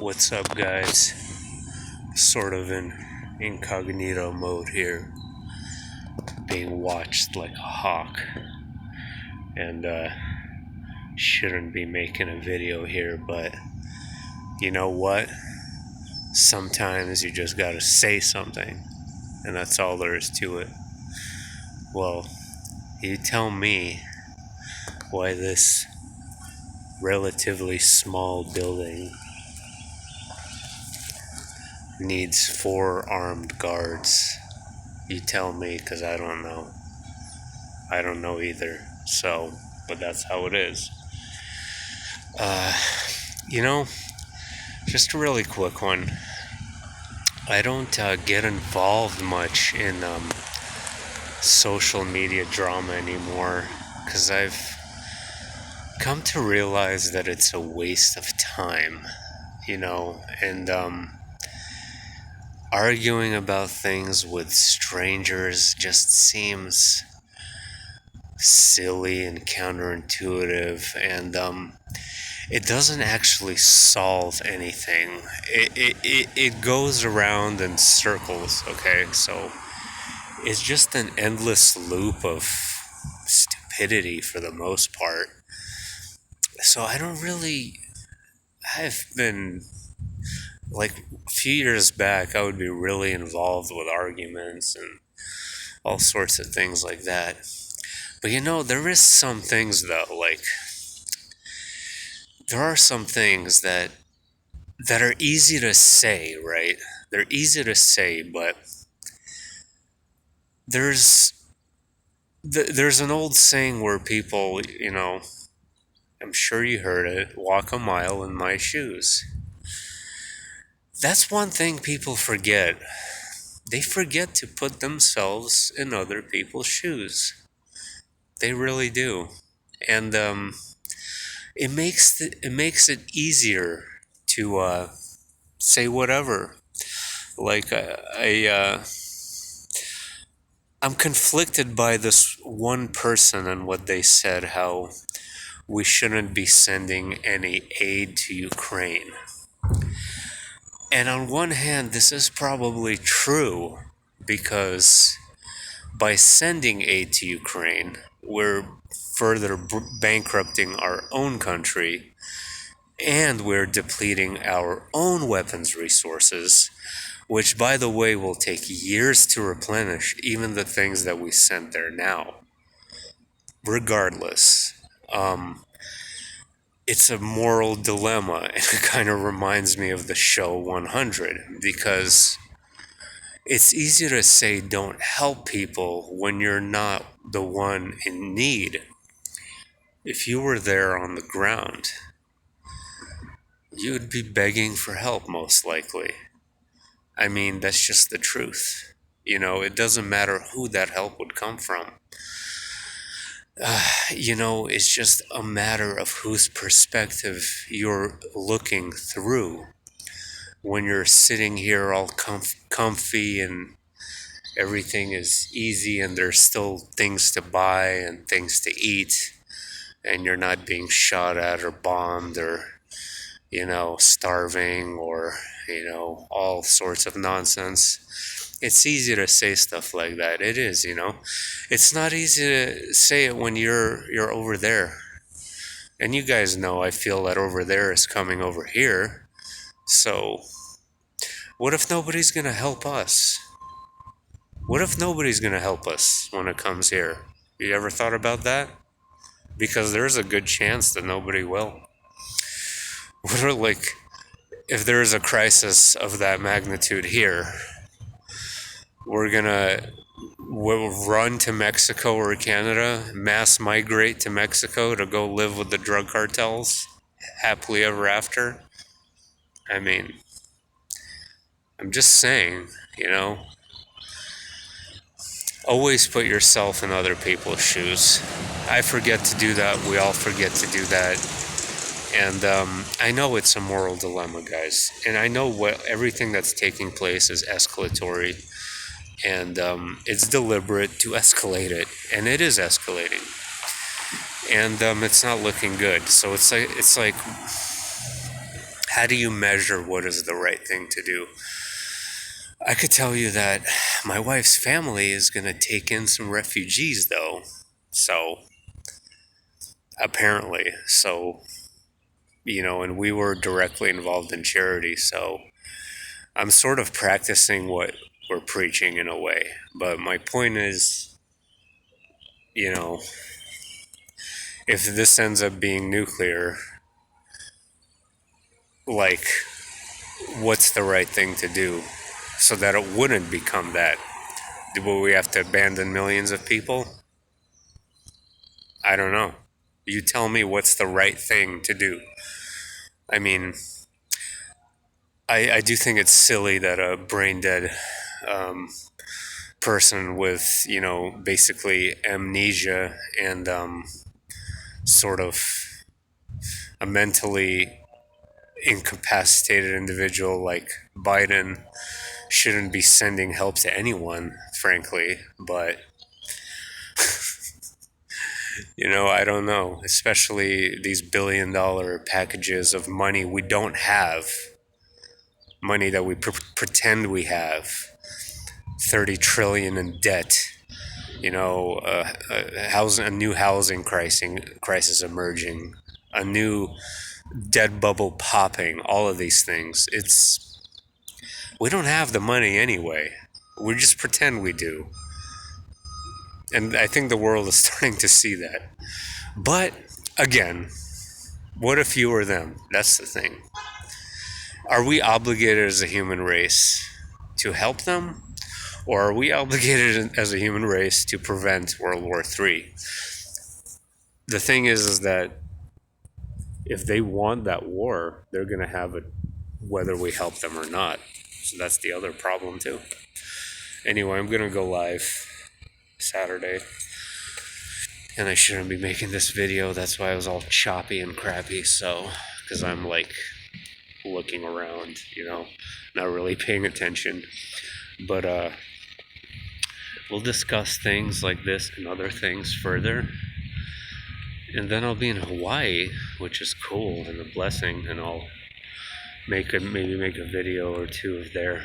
What's up, guys? Sort of in incognito mode here, being watched like a hawk, and shouldn't be making a video here, but you know what? Sometimes you just gotta say something, and that's all there is to it. Well, you tell me why this relatively small building needs 4 armed guards. You tell me, because I don't know. I don't know either. So, but that's how it is. Uh, you know, just a really quick one. I don't get involved much in social media drama anymore because I've come to realize that it's a waste of time, and arguing about things with strangers just seems silly and counterintuitive, and it doesn't actually solve anything. It goes around in circles, okay? So it's just an endless loop of stupidity for the most part. So I've been, like, a few years back, I would be really involved with arguments and all sorts of things like that. But there is some things though, like, there are some things that are easy to say, right? They're easy to say, but there's there's an old saying where people, I'm sure you heard it, walk a mile in my shoes. That's one thing people forget. They forget to put themselves in other people's shoes. They really do. And it makes it easier to say whatever. Like I'm conflicted by this one person and what they said, how we shouldn't be sending any aid to Ukraine. And on one hand, this is probably true because by sending aid to Ukraine, we're further bankrupting our own country, and we're depleting our own weapons resources, which, by the way, will take years to replenish even the things that we sent there now. Regardless, it's a moral dilemma, and it kind of reminds me of the show 100, because it's easy to say don't help people when you're not the one in need. If you were there on the ground, you'd be begging for help, most likely. I mean, that's just the truth. It doesn't matter who that help would come from. It's just a matter of whose perspective you're looking through. When you're sitting here all comfy and everything is easy and there's still things to buy and things to eat, and you're not being shot at or bombed or, starving or, all sorts of nonsense. It's easy to say stuff like that. It is, It's not easy to say it when you're over there. And you guys know I feel that over there is coming over here. So, what if nobody's gonna help us? What if nobody's gonna help us when it comes here? You ever thought about that? Because there's a good chance that nobody will. What are, like, if there is a crisis of that magnitude here, we'll run to Mexico or Canada, mass migrate to Mexico to go live with the drug cartels happily ever after? I mean, I'm just saying, always put yourself in other people's shoes. I forget to do that. We all forget to do that. And I know it's a moral dilemma, guys. And I know everything that's taking place is escalatory. And it's deliberate to escalate it. And it is escalating. And it's not looking good. So it's like How do you measure what is the right thing to do? I could tell you that my wife's family is going to take in some refugees, though. So, apparently. So, and we were directly involved in charity. So, I'm sort of practicing what we're preaching in a way. But my point is, you know, if this ends up being nuclear, like, what's the right thing to do so that it wouldn't become that? Will we have to abandon millions of people? I don't know. You tell me what's the right thing to do. I mean, I do think it's silly that a brain dead um, person with, basically amnesia and sort of a mentally incapacitated individual like Biden shouldn't be sending help to anyone, frankly. But, I don't know, especially these $1 billion packages of money we don't have, money that we pretend we have, 30 trillion in debt, a new housing crisis emerging, a new debt bubble popping, all of these things. We don't have the money anyway. We just pretend we do. And I think the world is starting to see that. But again, what if you were them? That's the thing. Are we obligated as a human race to help them? Or are we obligated as a human race to prevent World War III? The thing is that if they want that war, they're going to have it whether we help them or not. So that's the other problem too. Anyway, I'm going to go live Saturday. And I shouldn't be making this video. That's why I was all choppy and crappy. So, because I'm like looking around, not really paying attention. But we'll discuss things like this and other things further. And then I'll be in Hawaii, which is cool and a blessing. And I'll maybe make a video or two of there.